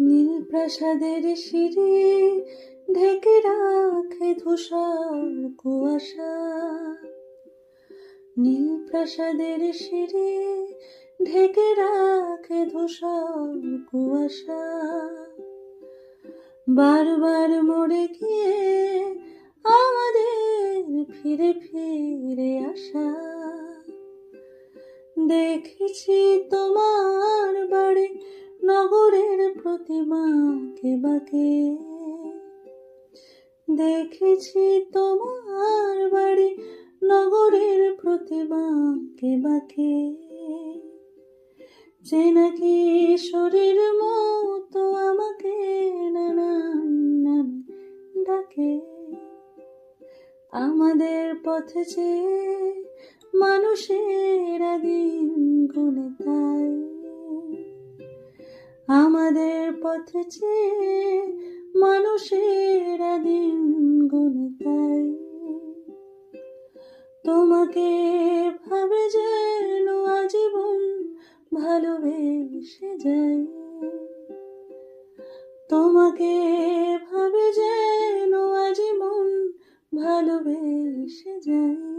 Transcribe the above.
নীল প্রাসাদের সিঁড়ি ঢেকে রাখে ধূসর কুয়াশা। নীল প্রাসাদের সিঁড়ি ঢেকে রাখে ধূসর কুয়াশা। বারবার মরে গিয়ে আমাদের ফিরে ফিরে আসা। দেখেছি তোমার বাড়ি নগরের প্রতিমাকে বাঁকে। দেখেছি তোমার বাড়ি নগরের প্রতিমাকে বাঁকে। যে নাকি শরীর মতো আমাকে নানান নামে ডাকে। আমাদের পথে যে মানুষের দিন গুনে তাই। আমাদের পথে যে মানুষের দিন গুনে তাই। তোমাকে ভাবে যেন আজীবন ভালোবেসে যাই। তোমাকে ভাবে যেন আজীবন ভালোবেসে যাই।